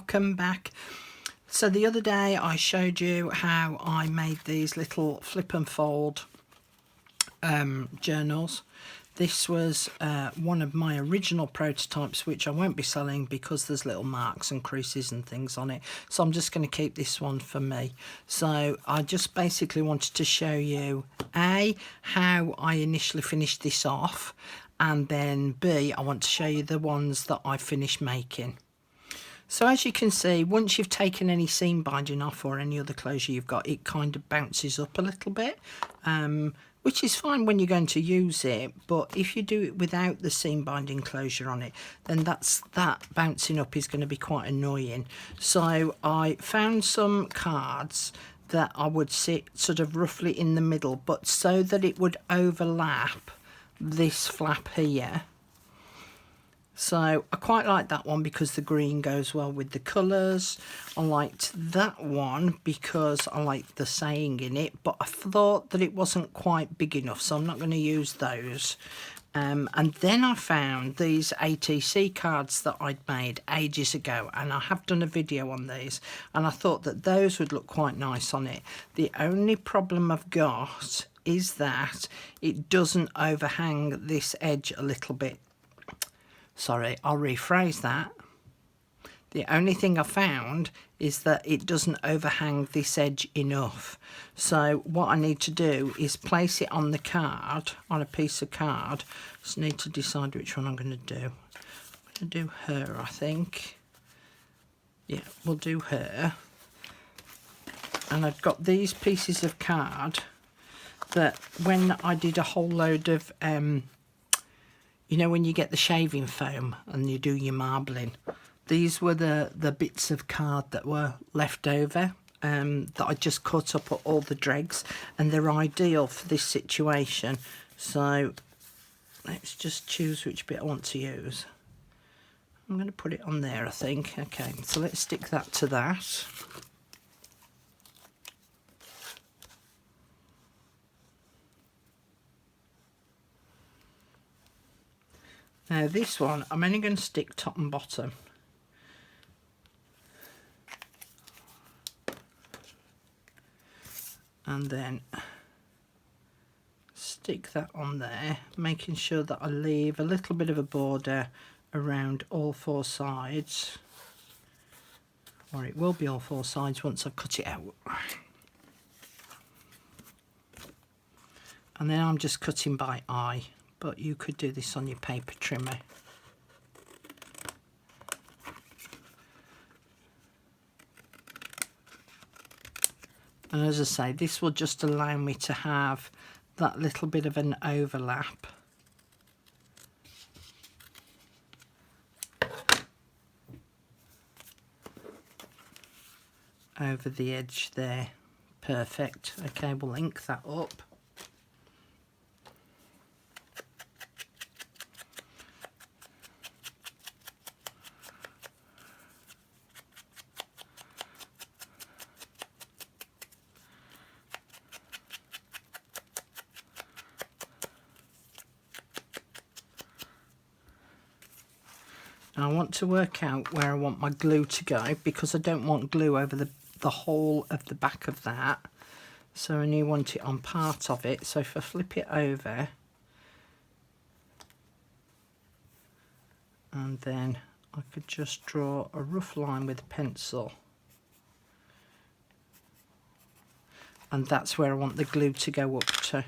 welcome back. So the other day I showed you how I made these little flip and fold journals. This was one of my original prototypes, which I won't be selling because there's little marks and creases and things on it. So I'm just going to keep this one for me. So I just basically wanted to show you A, how I initially finished this off, and then B, I want to show you the ones that I finished making. So as you can see, once you've taken any seam binding off or any other closure you've got, it kind of bounces up a little bit, which is fine when you're going to use it, but if you do it without the seam binding closure on it, then that bouncing up is going to be quite annoying. So I found some cards that I would sit sort of roughly in the middle, but so that it would overlap this flap here. So I quite like that one because the green goes well with the colours. I liked that one because I liked the saying in it, but I thought that it wasn't quite big enough, so I'm not going to use those. And then I found these ATC cards that I'd made ages ago, and I have done a video on these, and I thought that those would look quite nice on it. The only problem I've got is that it doesn't overhang this edge a little bit. Sorry, I'll rephrase that. The only thing I found is that it doesn't overhang this edge enough. So what I need to do is place it on the card, on a piece of card. Just need to decide which one I'm going to do. I'm going to do her, I think. Yeah, we'll do her. And I've got these pieces of card that when I did a whole load of you know, when you get the shaving foam and you do your marbling, these were the bits of card that were left over that I just cut up at all the dregs, and they're ideal for this situation. So let's just choose which bit I want to use. I'm going to put it on there, I think. Okay, so let's stick that to that. Now this one, I'm only going to stick top and bottom. And then stick that on there, making sure that I leave a little bit of a border around all four sides. Or it will be all four sides once I've cut it out. And then I'm just cutting by eye. But you could do this on your paper trimmer. And as I say, this will just allow me to have that little bit of an overlap. Over the edge there. Perfect. Okay, we'll ink that up. I want to work out where I want my glue to go, because I don't want glue over the whole of the back of that. So I only want it on part of it. So if I flip it over, and then I could just draw a rough line with a pencil. And that's where I want the glue to go up to.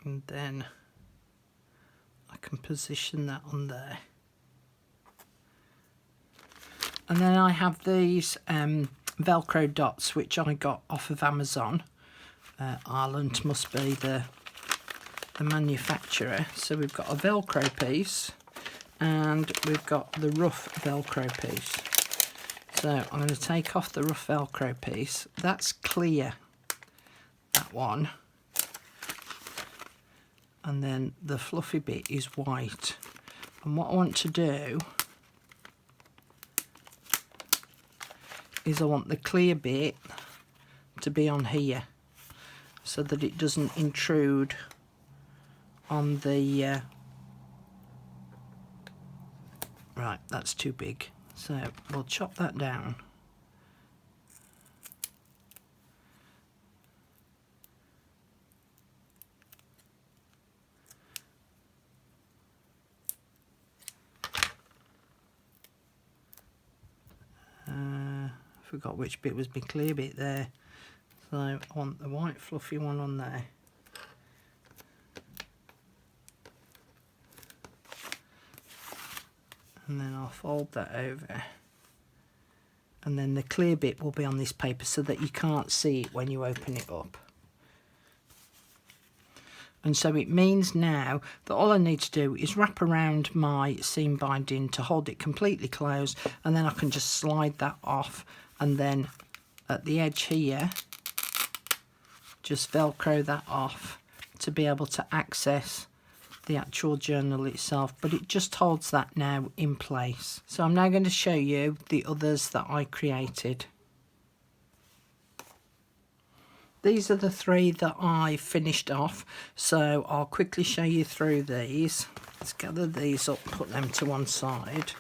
And then I can position that on there. And then I have these Velcro dots, which I got off of Amazon. Ireland must be the manufacturer. So we've got a Velcro piece and we've got the rough Velcro piece. So I'm going to take off the rough Velcro piece. That's clear, that one. And then the fluffy bit is white. And what I want to do is I want the clear bit to be on here so that it doesn't intrude on the right, that's too big, so we'll chop that down. Forgot which bit was my clear bit there, so I want the white fluffy one on there. And then I'll fold that over, and then the clear bit will be on this paper so that you can't see it when you open it up. And so it means now that all I need to do is wrap around my seam binding to hold it completely closed, and then I can just slide that off, and then at the edge here just velcro that off to be able to access the actual journal itself, but it just holds that now in place. So I'm now going to show you the others that I created. These are the 3 that I finished off, so I'll quickly show you through these. Let's gather these up, put them to one side.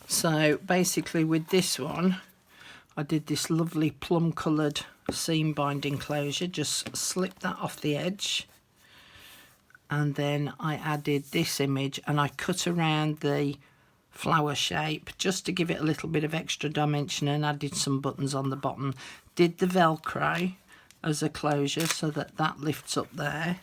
So basically with this one, I did this lovely plum coloured seam binding closure, just slip that off the edge, and then I added this image and I cut around the flower shape just to give it a little bit of extra dimension, and added some buttons on the bottom. Did the Velcro as a closure so that that lifts up there.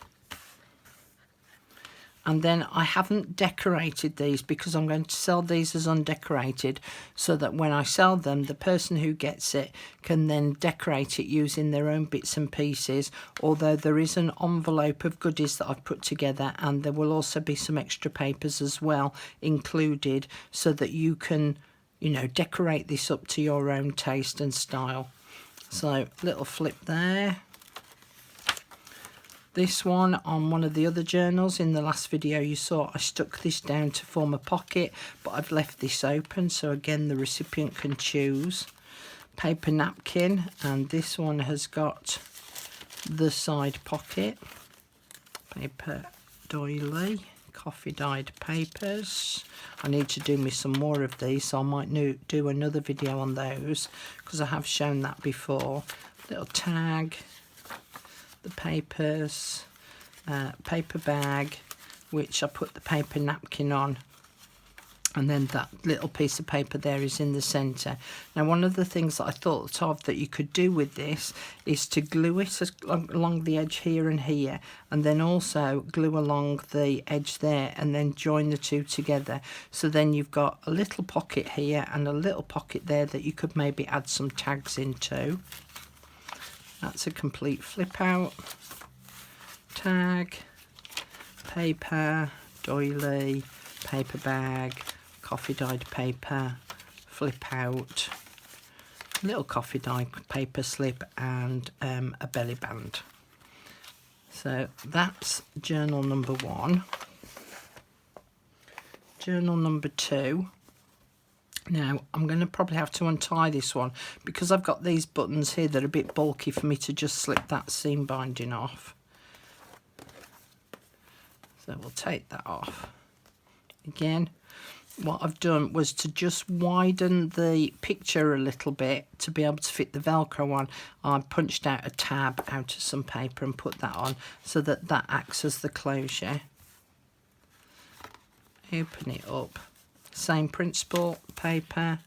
And then I haven't decorated these because I'm going to sell these as undecorated, so that when I sell them, the person who gets it can then decorate it using their own bits and pieces. Although there is an envelope of goodies that I've put together, and there will also be some extra papers as well included, so that you can, you know, decorate this up to your own taste and style. So little flip there. This one on one of the other journals in the last video you saw, I stuck this down to form a pocket, but I've left this open so again the recipient can choose. Paper napkin, and this one has got the side pocket. Paper doily, coffee dyed papers. I need to do me some more of these, so I might do another video on those because I have shown that before. Little tag. The papers, paper bag, which I put the paper napkin on, and then that little piece of paper there is in the centre. Now one of the things that I thought of that you could do with this is to glue it along the edge here and here, and then also glue along the edge there, and then join the two together. So then you've got a little pocket here and a little pocket there that you could maybe add some tags into. That's a complete flip out, tag, paper, doily, paper bag, coffee dyed paper, flip out, little coffee dyed paper slip, and a belly band. So that's journal number 1. Journal number 2. Now I'm going to probably have to untie this one because I've got these buttons here that are a bit bulky for me to just slip that seam binding off. So we'll take that off. Again, what I've done was to just widen the picture a little bit to be able to fit the Velcro on. I punched out a tab out of some paper and put that on so that that acts as the closure. Open it up. Same principle, paper,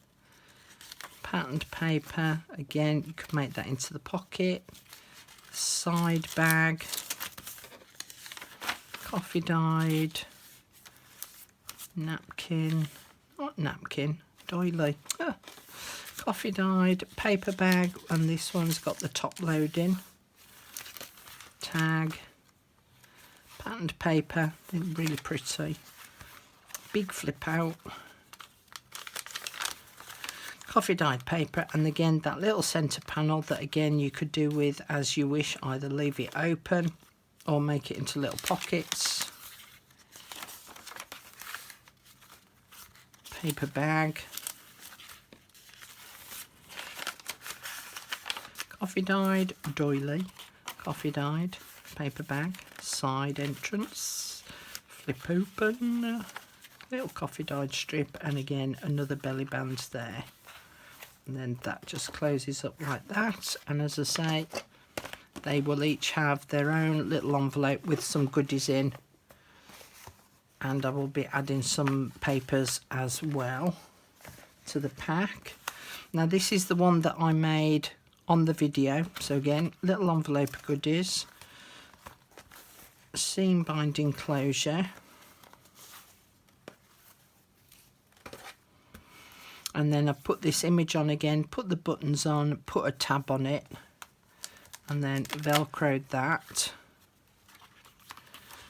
patterned paper. Again, you could make that into the pocket. Side bag, coffee dyed, napkin, not napkin, doily. Coffee dyed paper bag, and this one's got the top loading. Tag, patterned paper, really pretty. Big flip out, coffee dyed paper, and again that little centre panel that again you could do with as you wish, either leave it open or make it into little pockets. paper bag, coffee dyed doily, coffee dyed paper bag, side entrance, flip open, little coffee dyed strip, and again another belly band there, and then that just closes up like that. And as I say, they will each have their own little envelope with some goodies in, and I will be adding some papers as well to the pack. Now this is the one that I made on the video, so again, little envelope of goodies, seam binding closure, and then I've put this image on again, put the buttons on, put a tab on it, and then velcroed that.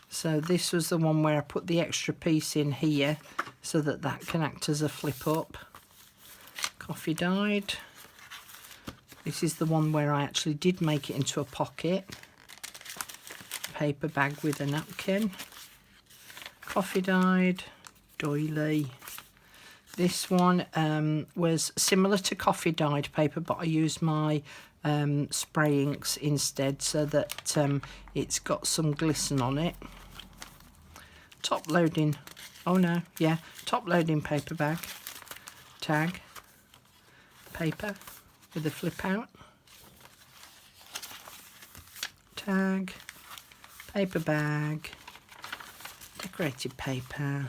So this was the one where I put the extra piece in here so that that can act as a flip up. Coffee dyed. This is the one where I actually did make it into a pocket. Paper bag with a napkin. Coffee dyed doily. This one was similar to coffee dyed paper, but I used my spray inks instead so that it's got some glisten on it. Top loading, oh no, yeah, top loading paper bag, tag, paper with a flip out, tag, paper bag, decorated paper,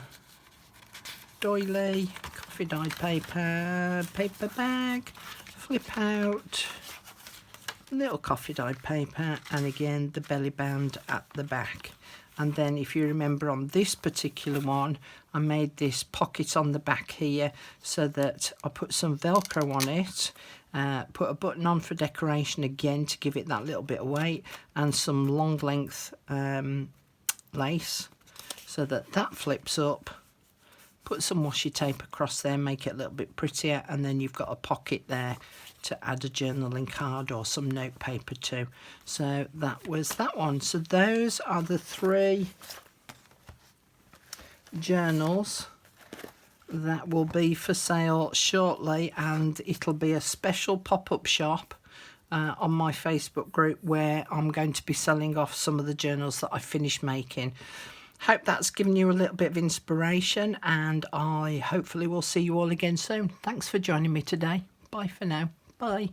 doily, coffee dyed paper, paper bag, flip out, little coffee dyed paper, and again the belly band at the back. And then if you remember on this particular one, I made this pocket on the back here so that I put some Velcro on it, put a button on for decoration again to give it that little bit of weight, and some long length lace so that that flips up. Put some washi tape across there, make it a little bit prettier, and then you've got a pocket there to add a journaling card or some note paper to. So that was that one. So those are the 3 journals that will be for sale shortly, and it'll be a special pop-up shop on my Facebook group where I'm going to be selling off some of the journals that I finished making. Hope that's given you a little bit of inspiration, and I hopefully will see you all again soon. Thanks for joining me today. Bye for now. Bye.